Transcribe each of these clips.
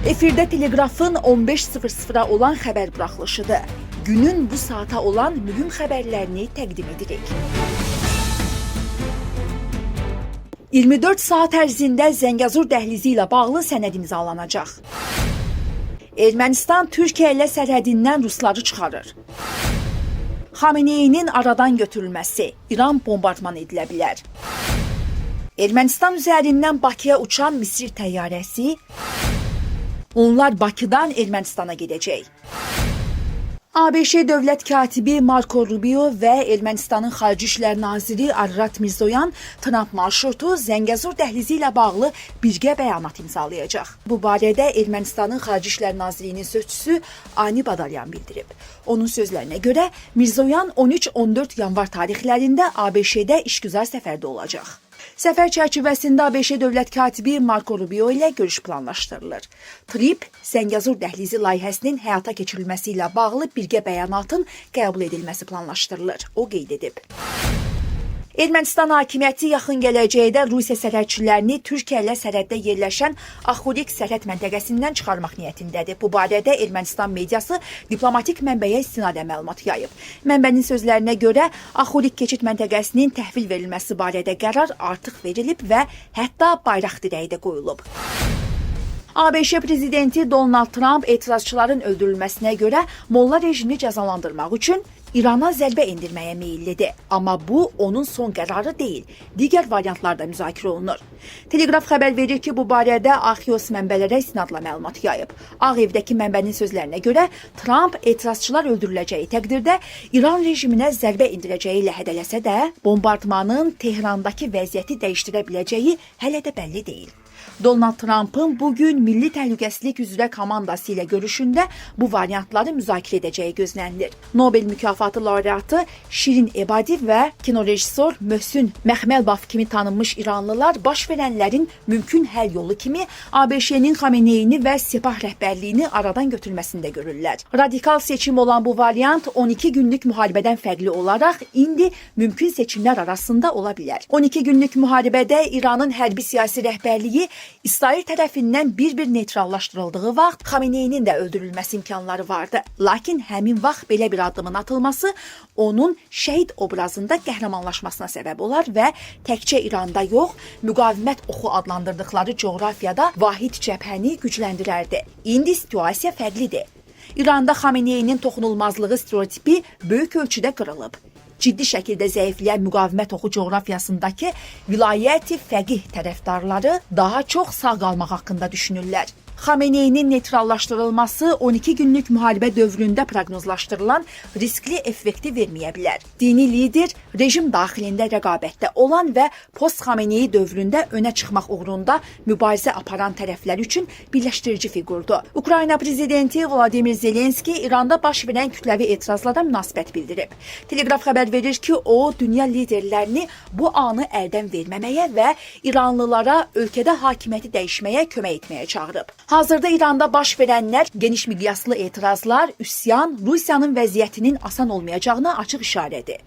Efirdə Telegrafın 15:00-a olan xəbər buraxılışıdır. Günün bu saata olan mühüm xəbərlərini təqdim edirik. 24 saat ərzində Zəngəzur dəhlizi ilə bağlı sənəd imzalanacaq. Ermənistan Türkiyə ilə sərhədindən rusları çıxarır. Xameneyinin aradan götürülməsi, İran bombardman edilə bilər. Ermənistan üzərindən Bakıya uçan Misir təyyarəsi, onlar Bakıdan Ermənistana gedəcək. ABŞ dövlət katibi Marco Rubio və Ermənistanın Xarici İşlər naziri Ararat Mirzoyan Tramp marşrutu Zəngəzur dəhlizi ilə bağlı birgə bəyanat imzalayacaq. Bu barədə Ermənistanın Xarici İşlər Nazirliyinin sözçüsü Ani Badalyan bildirib. Onun sözlərinə görə Mirzoyan 13-14 yanvar tarixlərində ABŞ-də işgüzar səfərdə olacaq. Səfər çərçivəsində ABŞ dövlət katibi Marco Rubio ilə görüş planlaşdırılır. TRIP, Zəngəzur dəhlizi layihəsinin həyata keçirilməsi ilə bağlı birgə bəyanatın qəbul edilməsi planlaşdırılır. O qeyd edib. Ermənistan hakimiyyəti yaxın gələcəkdə Rusiya sərhədçilərini Türkiyə ilə sərhəddə yerləşən Axurik sərhəd məntəqəsindən çıxarmaq niyyətindədir. Bu barədə Ermənistan mediası diplomatik mənbəyə istinadən məlumat yayıb. Mənbənin sözlərinə görə Axurik keçid məntəqəsinin təhvil verilməsi barədə qərar artıq verilib və hətta bayraq dirəyi də qoyulub. ABŞ prezidenti Donald Trump etirazçıların öldürülməsinə görə molla rejimini cəzalandırmaq üçün İrana zərbə endirməyə meyillidir. Amma bu onun son qərarı deyil. Digər variantlar da müzakirə olunur. Telegraf xəbər verir ki, bu barədə Axios mənbələrə istinadla məlumat yayıb. Ağ Evdəki mənbənin sözlərinə görə Trump etirazçılar öldürüləcəyi təqdirdə İran rejiminə zərbə endirəcəyi ilə hədələsə də, bombardmanın Tehrandakı vəziyyəti dəyişdirə biləcəyi hələ də bəlli deyil. Donald Trump'ın bugün Milli Təhlükəsizlik üzrə komandası ilə görüşündə bu variantları müzakirə edəcəyi gözlənilir. Nobel mükafatı laureatı Şirin Ebadi və kinorejissor Möhsün Məxməlbaf kimi tanınmış İranlılar baş verənlərin mümkün həll yolu kimi ABŞ-nin Xameneyini və Sepah rəhbərliyini aradan götürməsində görürlər. Radikal seçim olan bu variant 12 günlük müharibədən fərqli olaraq indi mümkün seçimlər arasında ola bilər. 12 günlük müharibədə İranın hərbi siyasi rəhbərliyi İsrail tərəfindən bir-bir neytrallaşdırıldığı vaxt Xameneyinin də öldürülməsi imkanları vardı. Lakin həmin vaxt belə bir addımın atılması onun şəhid obrazında qəhrəmanlaşmasına səbəb olar və təkcə İranda yox, müqavimət oxu adlandırdıqları coğrafiyada vahid cəbhəni gücləndirərdi. İndi situasiya fərqlidir. İranda Xameneyinin toxunulmazlığı stereotipi böyük ölçüdə qırılıb. Ciddi şəkildə zəifləyən müqavimət oxu coğrafiyasındakı vilayəti fəqih tərəfdarları daha çox sağ qalmaq haqqında düşünürlər. Xameneyinin neytrallaşdırılması 12 günlük müharibə dövründə proqnozlaşdırılan riskli effekti verməyə bilər. Dini lider rejim daxilində rəqabətdə olan və post-Xameneyi dövründə önə çıxmaq uğrunda mübarizə aparan tərəflər üçün birləşdirici fiqurdur. Ukrayna prezidenti Vladimir Zelenski İranda baş verən kütləvi etirazlara münasibət bildirib. Telegraf xəbər verir ki, o dünya liderlərini bu anı əldən verməməyə və İranlılara ölkədə hakimiyyəti dəyişməyə kömək etməyə çağırıb. Hazırda İranda baş verənlər geniş miqyaslı etirazlar, üsyan, Rusiyanın vəziyyətinin asan olmayacağına açıq işarədir.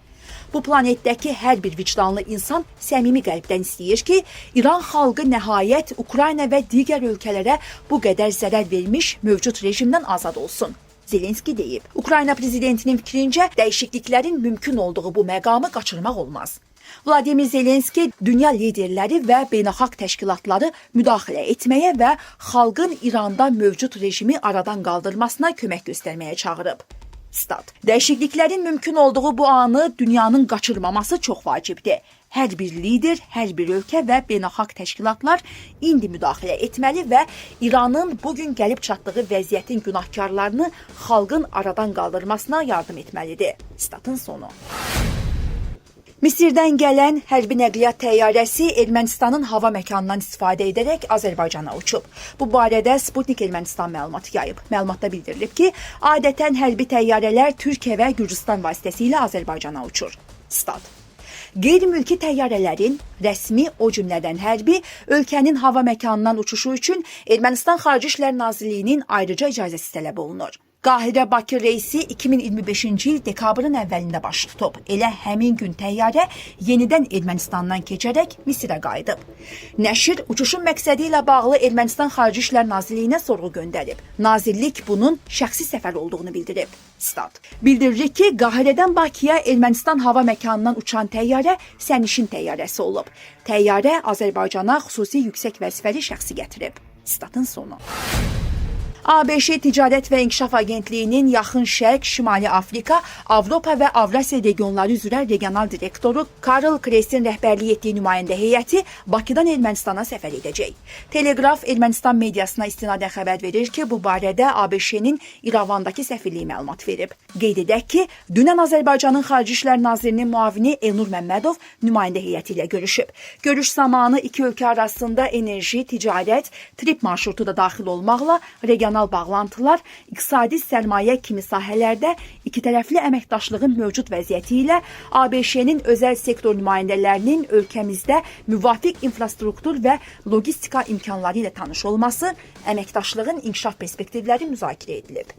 Bu planetdəki hər bir vicdanlı insan səmimi qəlbdən istəyir ki, İran xalqı nəhayət Ukrayna və digər ölkələrə bu qədər zərər vermiş mövcud rejimdən azad olsun. Zelenski deyib. Ukrayna prezidentinin fikrincə dəyişikliklərin mümkün olduğu bu məqamı qaçırmaq olmaz. Vladimir Zelenski dünya liderləri və beynəlxalq təşkilatları müdaxilə etməyə və xalqın İranda mövcud rejimi aradan qaldırmasına kömək göstərməyə çağırıb. Stat. Dəyişikliklərin mümkün olduğu bu anı dünyanın qaçırmaması çox vacibdir. Hər bir lider, hər bir ölkə və beynəlxalq təşkilatlar indi müdaxilə etməli və İranın bugün gəlib çatdığı vəziyyətin günahkarlarını xalqın aradan qaldırmasına yardım etməlidir. Statın sonu. Misirdən gələn hərbi nəqliyyat təyyarəsi Ermənistanın hava məkanından istifadə edərək Azərbaycana uçub. Bu barədə Sputnik Ermənistan məlumat yayıb. Məlumatda bildirilib ki, adətən hərbi təyyarələr Türkiyə və Gürcüstan vasitəsilə Azərbaycana uçur. Stat. Qeyri-mülki təyyarələrin rəsmi, o cümlədən hərbi, ölkənin hava məkanından uçuşu üçün Ermənistan Xarici İşlər Nazirliyinin ayrıca icazəsi tələb olunur. Qahirə-Bakı reysi 2025-ci il dekabrın əvvəlində baş tutub. Elə həmin gün təyyarə yenidən Ermənistandan keçərək Misirə qayıdıb. Nəşr uçuşun məqsədi ilə bağlı Ermənistan Xarici İşlər Nazirliyinə sorğu göndərib. Nazirlik bunun şəxsi səfər olduğunu bildirib. Stat. Bildirilir ki, Qahirədən Bakıya Ermənistan hava məkanından uçan təyyarə sərnişin təyyarəsi olub. Təyyarə Azərbaycana xüsusi yüksək vəzifəli şəxsi gətirib. Statın sonu. ABŞ Ticarət və İnkişaf Agentliyinin Yaxın Şərq, Şimali Afrika, Avropa və Avrasiya regionları üzrə regional direktoru Karl Kresin rəhbərlik etdiyi nümayəndə heyəti Bakıdan Ermənistana səfər edəcək. Telegraf Ermənistan mediasına istinadən xəbər verir ki, bu barədə ABŞ-nin İrəvandakı səfirliyi məlumat verib. Qeyd edək ki, dünən Azərbaycanın Xarici İşlər Nazirinin müavini Elnur Məmmədov nümayəndə heyəti ilə görüşüb. Görüş zamanı iki ölkə arasında enerji, ticarət, trip marşrutu da daxil olmaqla regional bağlantılar, iqtisadi sərmayə kimi sahələrdə ikitərəfli əməkdaşlığın mövcud vəziyyəti ilə ABŞ-nin özəl sektor nümayəndələrinin ölkəmizdə müvafiq infrastruktur və logistika imkanları ilə tanış olması, əməkdaşlığın inkişaf perspektivləri müzakirə edilib.